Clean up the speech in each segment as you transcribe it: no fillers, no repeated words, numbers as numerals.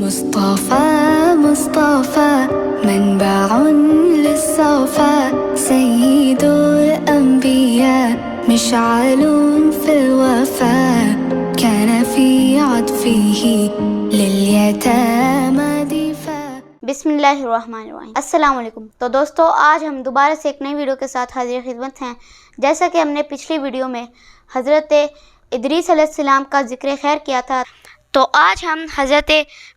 مصطفى مصطفى منبع للصفا سيد الأنبياء مشعل في الوفاء كان في عطفه لليتامى دفاع. بسم اللہ الرحمن الرحیم. السلام علیکم. تو دوستو، آج ہم دوبارہ سے ایک نئی ویڈیو کے ساتھ حاضر خدمت ہیں. جیسا کہ ہم نے پچھلی ویڈیو میں حضرت ادریس علیہ السلام کا ذکر خیر کیا تھا، تو آج ہم حضرت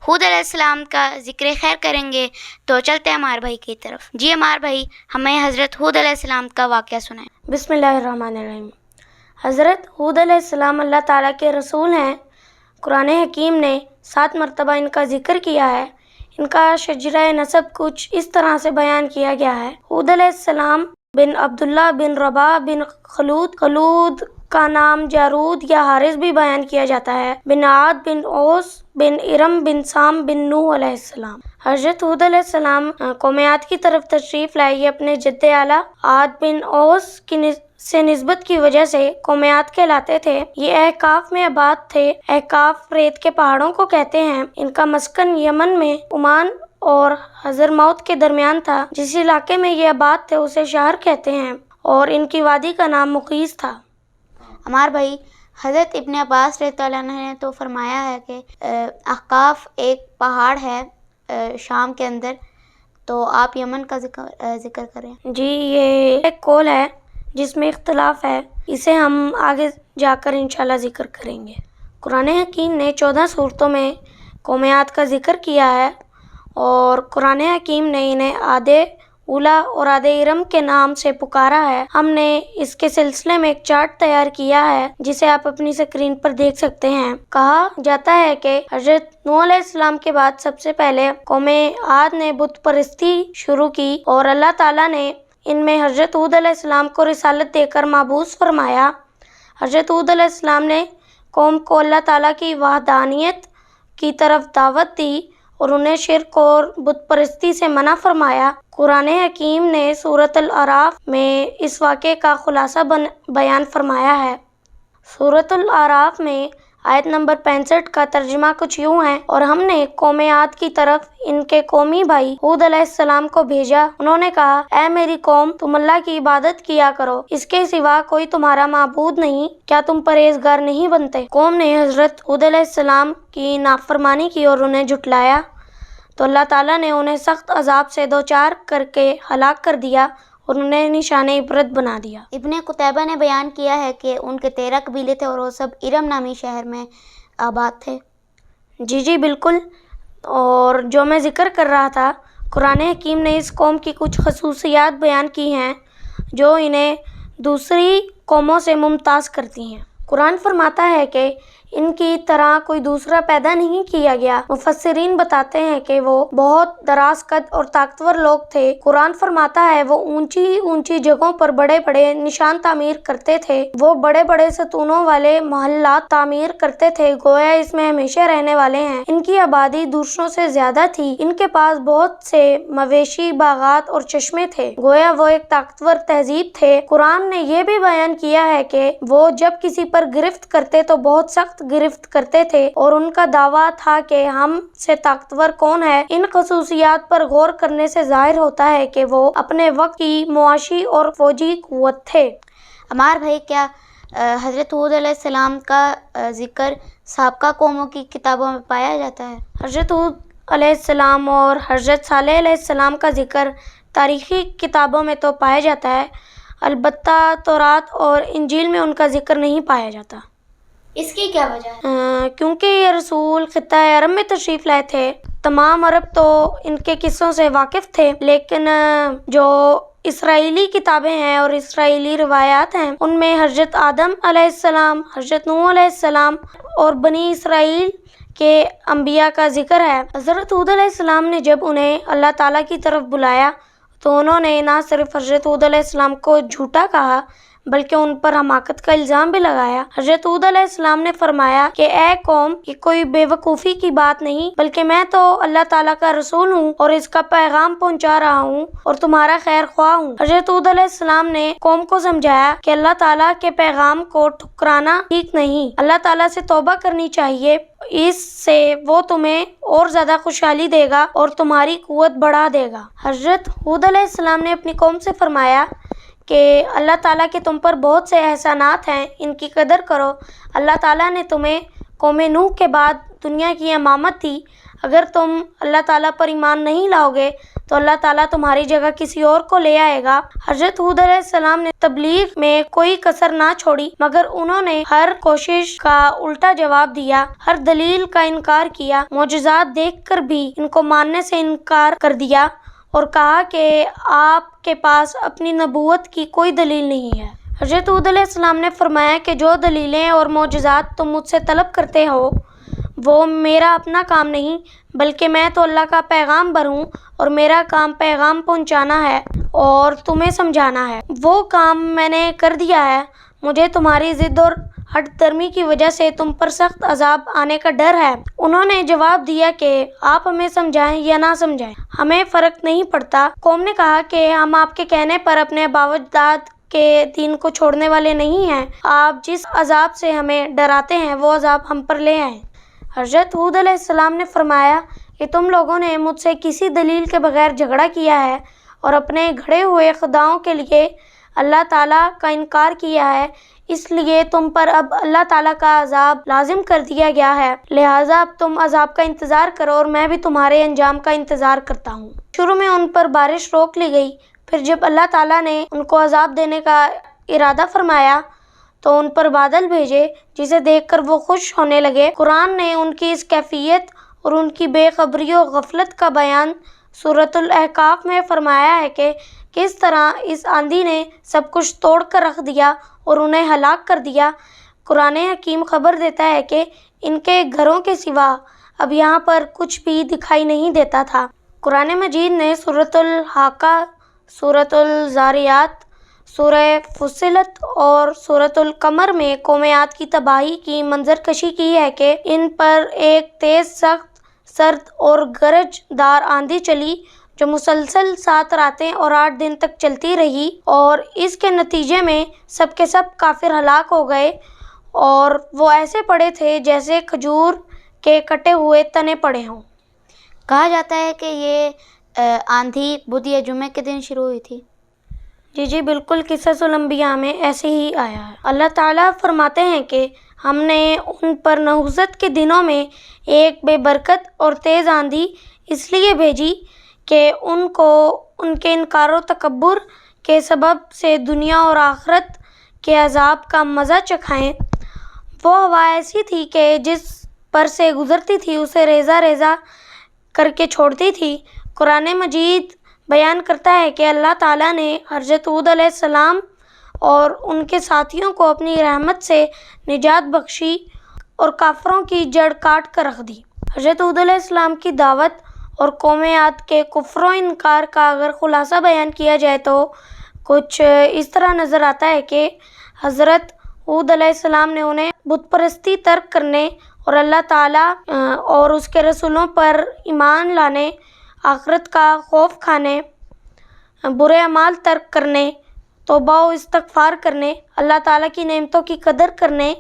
ہود علیہ السلام کا ذکر خیر کریں گے. تو چلتے ہیں عمار بھائی کی طرف. جی عمار بھائی، ہمیں حضرت ہود علیہ السلام کا واقعہ سنائیں. بسم اللہ الرحمن الرحیم. حضرت ہود علیہ السلام اللہ تعالیٰ کے رسول ہیں. قرآن حکیم نے 7 مرتبہ ان کا ذکر کیا ہے. ان کا شجرہ نسب کچھ اس طرح سے بیان کیا گیا ہے. ہود علیہ السلام بن عبداللہ بن رباح بن خلود کا نام جارود یا حارث بھی بیان کیا جاتا ہے، بن عاد بن اوس بن ارم بن سام بن نوح علیہ السلام. حضرت ہود علیہ السلام قوم عاد کی طرف تشریف لائے. یہ اپنے جد اعلیٰ عاد بن اوس سے نسبت کی وجہ سے قوم عاد کہلاتے تھے. یہ احقاف میں آباد تھے. احقاف ریت کے پہاڑوں کو کہتے ہیں. ان کا مسکن یمن میں عمان اور حضرموت کے درمیان تھا. جس علاقے میں یہ آباد تھے اسے شہر کہتے ہیں، اور ان کی وادی کا نام مقیس تھا. عمار بھائی، حضرت ابن عباس رضی اللہ عنہ نے تو فرمایا ہے کہ احقاف ایک پہاڑ ہے شام کے اندر، تو آپ یمن کا ذکر کریں. جی، یہ ایک قول ہے جس میں اختلاف ہے، اسے ہم آگے جا کر انشاءاللہ ذکر کریں گے. قرآن حکیم نے 14 صورتوں میں قوم عاد کا ذکر کیا ہے، اور قرآن حکیم نے انہیں عاد اولا اور عاد ارم کے نام سے پکارا ہے. ہم نے اس کے سلسلے میں ایک چارٹ تیار کیا ہے جسے آپ اپنی اسکرین پر دیکھ سکتے ہیں. کہا جاتا ہے کہ حضرت نوح علیہ السلام کے بعد سب سے پہلے قوم عاد نے بت پرستی شروع کی، اور اللہ تعالیٰ نے ان میں حضرت ہود علیہ السلام کو رسالت دے کر مبعوث فرمایا. حضرت ہود علیہ السلام نے قوم کو اللہ تعالیٰ کی وحدانیت کی طرف دعوت دی اور انہیں شرک اور بت پرستی سے منع فرمایا. قرآن حکیم نے سورۃ الاعراف میں اس واقعے کا خلاصہ بیان فرمایا ہے. سورۃ الاعراف میں آیت نمبر 65 کا ترجمہ کچھ یوں ہے: اور ہم نے قوم عاد کی طرف ان کے قومی بھائی ہود علیہ السلام کو بھیجا. انہوں نے کہا، اے میری قوم، تم اللہ کی عبادت کیا کرو، اس کے سوا کوئی تمہارا معبود نہیں. کیا تم پرہیزگار نہیں بنتے؟ قوم نے حضرت ہود علیہ السلام کی نافرمانی کی اور انہیں جھٹلایا، تو اللہ تعالیٰ نے انہیں سخت عذاب سے دوچار کر کے ہلاک کر دیا اور انہیں نشان عبرت بنا دیا. ابن قتیبہ نے بیان کیا ہے کہ ان کے 13 قبیلے تھے اور وہ سب ارم نامی شہر میں آباد تھے. جی بالکل. اور جو میں ذکر کر رہا تھا، قرآن حکیم نے اس قوم کی کچھ خصوصیات بیان کی ہیں جو انہیں دوسری قوموں سے ممتاز کرتی ہیں. قرآن فرماتا ہے کہ ان کی طرح کوئی دوسرا پیدا نہیں کیا گیا. مفسرین بتاتے ہیں کہ وہ بہت دراز قد اور طاقتور لوگ تھے. قرآن فرماتا ہے وہ اونچی اونچی جگہوں پر بڑے بڑے نشان تعمیر کرتے تھے. وہ بڑے بڑے ستونوں والے محلات تعمیر کرتے تھے، گویا اس میں ہمیشہ رہنے والے ہیں. ان کی آبادی دوسروں سے زیادہ تھی. ان کے پاس بہت سے مویشی، باغات اور چشمے تھے، گویا وہ ایک طاقتور تہذیب تھے. قرآن نے یہ بھی بیان کیا ہے کہ وہ جب کسی پر گرفت کرتے تو بہت سخت گرفت کرتے تھے، اور ان کا دعویٰ تھا کہ ہم سے طاقتور کون ہے. ان خصوصیات پر غور کرنے سے ظاہر ہوتا ہے کہ وہ اپنے وقت کی معاشی اور فوجی قوت تھے. عمار بھائی، کیا حضرت ہود علیہ السلام کا ذکر سابقہ قوموں کی کتابوں میں پایا جاتا ہے؟ حضرت ہود علیہ السلام اور حضرت صالح علیہ السلام کا ذکر تاریخی کتابوں میں تو پایا جاتا ہے، البتہ تورات اور انجیل میں ان کا ذکر نہیں پایا جاتا. اس کی کیا وجہ ہے؟ کیونکہ یہ رسول خطہ عرب میں تشریف لائے تھے. تمام عرب تو ان کے قصوں سے واقف تھے، لیکن جو اسرائیلی کتابیں ہیں اور اسرائیلی روایات ہیں ان میں حضرت آدم علیہ السلام، حضرت نوح علیہ السلام اور بنی اسرائیل کے انبیاء کا ذکر ہے. حضرت ہود علیہ السلام نے جب انہیں اللہ تعالیٰ کی طرف بلایا تو انہوں نے نہ صرف حضرت ہود علیہ السلام کو جھوٹا کہا بلکہ ان پر حماقت کا الزام بھی لگایا۔ حضرت ہود علیہ السلام نے فرمایا کہ اے قوم، یہ کوئی بے وقوفی کی بات نہیں، بلکہ میں تو اللہ تعالیٰ کا رسول ہوں اور اس کا پیغام پہنچا رہا ہوں اور تمہارا خیر خواہ ہوں۔ حضرت ہود علیہ السلام نے قوم کو سمجھایا کہ اللہ تعالیٰ کے پیغام کو ٹھکرانا ٹھیک نہیں، اللہ تعالیٰ سے توبہ کرنی چاہیے، اس سے وہ تمہیں اور زیادہ خوشحالی دے گا اور تمہاری قوت بڑھا دے گا۔ حضرت ہود علیہ السلام نے اپنی قوم سے فرمایا کہ اللہ تعالیٰ کے تم پر بہت سے احسانات ہیں، ان کی قدر کرو۔ اللہ تعالیٰ نے تمہیں قوم نوح کے بعد دنیا کی امامت دی، اگر تم اللہ تعالیٰ پر ایمان نہیں لاؤ گے تو اللہ تعالیٰ تمہاری جگہ کسی اور کو لے آئے گا۔ حضرت ہود علیہ السلام نے تبلیغ میں کوئی کسر نہ چھوڑی، مگر انہوں نے ہر کوشش کا الٹا جواب دیا، ہر دلیل کا انکار کیا، معجزات دیکھ کر بھی ان کو ماننے سے انکار کر دیا اور کہا کہ آپ کے پاس اپنی نبوت کی کوئی دلیل نہیں ہے۔ حضرت ہود علیہ السلام نے فرمایا کہ جو دلیلیں اور معجزات تم مجھ سے طلب کرتے ہو وہ میرا اپنا کام نہیں، بلکہ میں تو اللہ کا پیغام بر ہوں اور میرا کام پیغام پہنچانا ہے اور تمہیں سمجھانا ہے۔ وہ کام میں نے کر دیا ہے، مجھے تمہاری ضد اور ہٹ درمی کی وجہ سے تم پر سخت عذاب آنے کا ڈر ہے۔ انہوں نے جواب دیا کہ آپ ہمیں سمجھائیں یا نہ سمجھائیں، ہمیں فرق نہیں پڑتا۔ قوم نے کہا کہ ہم آپ کے کہنے پر اپنے باوجداد کے دین کو چھوڑنے والے نہیں ہیں، آپ جس عذاب سے ہمیں ڈراتے ہیں وہ عذاب ہم پر لے آئیں۔ حضرت ہود علیہ السلام نے فرمایا کہ تم لوگوں نے مجھ سے کسی دلیل کے بغیر جھگڑا کیا ہے اور اپنے گھڑے ہوئے خداؤں کے لیے اللہ تعالیٰ کا انکار کیا ہے، اس لیے تم پر اب اللہ تعالیٰ کا عذاب لازم کر دیا گیا ہے، لہٰذا اب تم عذاب کا انتظار کرو اور میں بھی تمہارے انجام کا انتظار کرتا ہوں۔ شروع میں ان پر بارش روک لی گئی، پھر جب اللہ تعالیٰ نے ان کو عذاب دینے کا ارادہ فرمایا تو ان پر بادل بھیجے جسے دیکھ کر وہ خوش ہونے لگے۔ قرآن نے ان کی اس کیفیت اور ان کی بے خبری و غفلت کا بیان سورۃ الاحقاف میں فرمایا ہے کہ کس طرح اس آندھی نے سب کچھ توڑ کر رکھ دیا اور انہیں ہلاک کر دیا۔ قرآن حکیم خبر دیتا ہے کہ ان کے گھروں کے سوا اب یہاں پر کچھ بھی دکھائی نہیں دیتا تھا۔ قرآن مجید نے سورۃ الحاقہ، سورۃ الزاریات، سورہ فصلت اور سورۃ القمر میں قوم عاد کی تباہی کی منظر کشی کی ہے کہ ان پر ایک تیز، سخت، سرد اور گرج دار آندھی چلی جو مسلسل 7 راتیں اور 8 دن تک چلتی رہی، اور اس کے نتیجے میں سب کے سب کافر ہلاک ہو گئے اور وہ ایسے پڑے تھے جیسے کھجور کے کٹے ہوئے تنے پڑے ہوں۔ کہا جاتا ہے کہ یہ آندھی بدھ یا جمعے کے دن شروع ہوئی تھی۔ جی بالکل، قصص الانبیاء میں ایسے ہی آیا ہے۔ اللہ تعالیٰ فرماتے ہیں کہ ہم نے ان پر نحوست کے دنوں میں ایک بے برکت اور تیز آندھی اس لیے بھیجی کہ ان کو ان کے انکار و تکبر کے سبب سے دنیا اور آخرت کے عذاب کا مزہ چکھائیں۔ وہ ہوا ایسی تھی کہ جس پر سے گزرتی تھی اسے ریزہ ریزہ کر کے چھوڑتی تھی۔ قرآن مجید بیان کرتا ہے کہ اللہ تعالیٰ نے حضرت ہود علیہ السلام اور ان کے ساتھیوں کو اپنی رحمت سے نجات بخشی اور کافروں کی جڑ کاٹ کر رکھ دی۔ حضرت ہود علیہ السلام کی دعوت اور قوم عاد کے کفر و انکار کا اگر خلاصہ بیان کیا جائے تو کچھ اس طرح نظر آتا ہے کہ حضرت ہود علیہ السلام نے انہیں بت پرستی ترک کرنے اور اللہ تعالیٰ اور اس کے رسولوں پر ایمان لانے، آخرت کا خوف کھانے، برے اعمال ترک کرنے، توبہ و استغفار کرنے، اللہ تعالیٰ کی نعمتوں کی قدر کرنے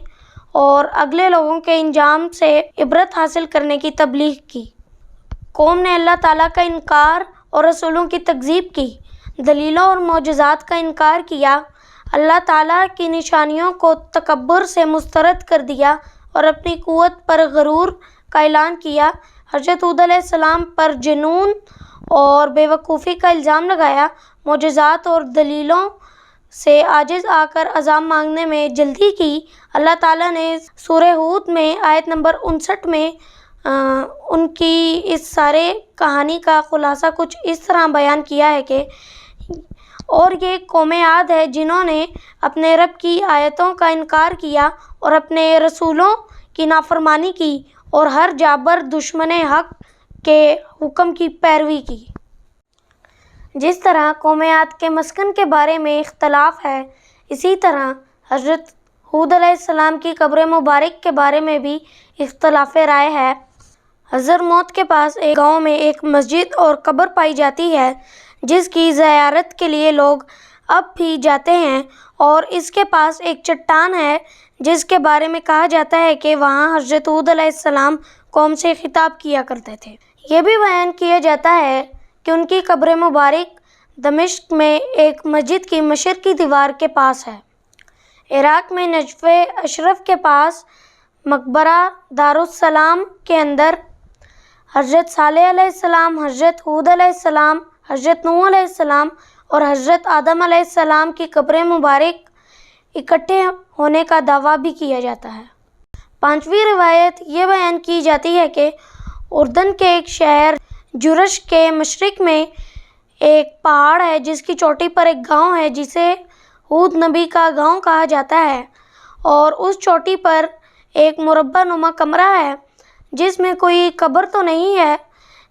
اور اگلے لوگوں کے انجام سے عبرت حاصل کرنے کی تبلیغ کی۔ قوم نے اللہ تعالیٰ کا انکار اور رسولوں کی تکذیب کی، دلیلوں اور معجزات کا انکار کیا، اللہ تعالیٰ کی نشانیوں کو تکبر سے مسترد کر دیا اور اپنی قوت پر غرور کا اعلان کیا۔ حضرت ہود علیہ السلام پر جنون اور بے وقوفی کا الزام لگایا، معجزات اور دلیلوں سے عاجز آ کر عذاب مانگنے میں جلدی کی۔ اللہ تعالیٰ نے سورہ ہود میں آیت نمبر 59 میں ان کی اس سارے کہانی کا خلاصہ کچھ اس طرح بیان کیا ہے کہ اور یہ قوم عاد ہے جنہوں نے اپنے رب کی آیتوں کا انکار کیا اور اپنے رسولوں کی نافرمانی کی اور ہر جابر دشمن حق کے حکم کی پیروی کی۔ جس طرح قوم عاد کے مسکن کے بارے میں اختلاف ہے، اسی طرح حضرت ہود علیہ السلام کی قبر مبارک کے بارے میں بھی اختلاف رائے ہے۔ حضرموت کے پاس ایک گاؤں میں ایک مسجد اور قبر پائی جاتی ہے جس کی زیارت کے لیے لوگ اب بھی جاتے ہیں، اور اس کے پاس ایک چٹان ہے جس کے بارے میں کہا جاتا ہے کہ وہاں حضرت ہود علیہ السلام قوم سے خطاب کیا کرتے تھے۔ یہ بھی بیان کیا جاتا ہے کہ ان کی قبر مبارک دمشق میں ایک مسجد کی مشرقی دیوار کے پاس ہے۔ عراق میں نجف اشرف کے پاس مقبرہ دارالسلام کے اندر حضرت صالح علیہ السلام، حضرت ہود علیہ السلام، حضرت نوح علیہ السلام اور حضرت آدم علیہ السلام کی قبر مبارک اکٹھے ہونے کا دعویٰ بھی کیا جاتا ہے۔ پانچویں روایت یہ بیان کی جاتی ہے کہ اردن کے ایک شہر جرش کے مشرق میں ایک پہاڑ ہے جس کی چوٹی پر ایک گاؤں ہے جسے ہود نبی کا گاؤں کہا جاتا ہے، اور اس چوٹی پر ایک مربع نما کمرہ ہے جس میں کوئی قبر تو نہیں ہے،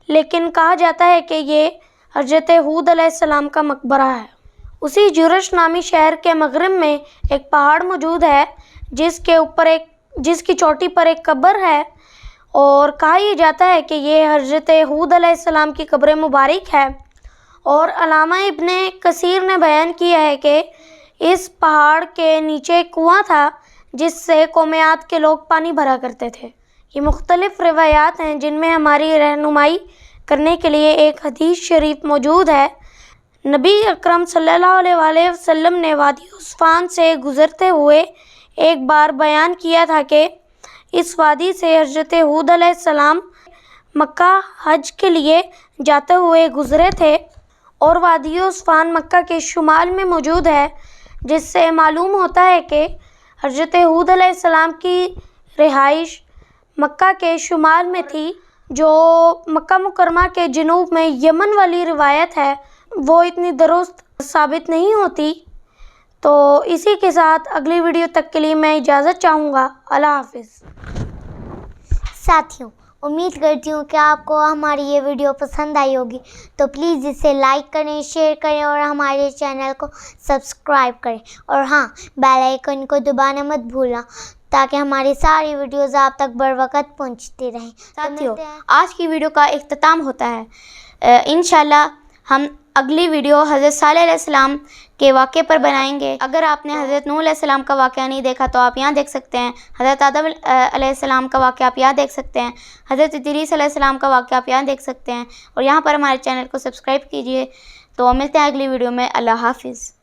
لیکن کہا جاتا ہے کہ یہ حضرت ہود علیہ السلام کا مقبرہ ہے۔ اسی جرش نامی شہر کے مغرب میں ایک پہاڑ موجود ہے جس کی چوٹی پر ایک قبر ہے، اور کہا یہ جاتا ہے کہ یہ حضرت ہود علیہ السلام کی قبر مبارک ہے۔ اور علامہ ابن کثیر نے بیان کیا ہے کہ اس پہاڑ کے نیچے ایک کنواں تھا جس سے قوم عاد کے لوگ پانی بھرا کرتے تھے۔ یہ مختلف روایات ہیں جن میں ہماری رہنمائی کرنے کے لیے ایک حدیث شریف موجود ہے۔ نبی اکرم صلی اللہ علیہ وآلہ وسلم نے وادی عصفان سے گزرتے ہوئے ایک بار بیان کیا تھا کہ اس وادی سے حضرت ہود علیہ السلام مکہ حج کے لیے جاتے ہوئے گزرے تھے، اور وادی عصفان مکہ کے شمال میں موجود ہے، جس سے معلوم ہوتا ہے کہ حضرت ہود علیہ السلام کی رہائش مکہ کے شمال میں تھی۔ جو مکہ مکرمہ کے جنوب میں یمن والی روایت ہے وہ اتنی درست ثابت نہیں ہوتی۔ تو اسی کے ساتھ اگلی ویڈیو تک کے لیے میں اجازت چاہوں گا۔ اللہ حافظ۔ ساتھیوں، امید کرتی ہوں کہ آپ کو ہماری یہ ویڈیو پسند آئی ہوگی، تو پلیز اسے لائک کریں، شیئر کریں اور ہمارے چینل کو سبسکرائب کریں، اور ہاں، بیل آئیکن کو دبانا مت بھولنا تاکہ ہماری ساری ویڈیوز آپ تک بر وقت پہنچتی رہیں۔ ساتھیوں، آج کی ویڈیو کا اختتام ہوتا ہے۔ انشاءاللہ ہم اگلی ویڈیو حضرت صالح علیہ السلام کے واقعے پر بنائیں گے۔ اگر آپ نے حضرت نوح علیہ السلام کا واقعہ نہیں دیکھا تو آپ یہاں دیکھ سکتے ہیں، حضرت آدم علیہ السلام کا واقعہ آپ یہاں دیکھ سکتے ہیں، حضرت ادریس علیہ السلام کا واقعہ آپ یہاں دیکھ سکتے ہیں، اور یہاں پر ہمارے چینل کو سبسکرائب کیجئے۔ تو ملتے ہیں اگلی ویڈیو میں۔ اللہ حافظ۔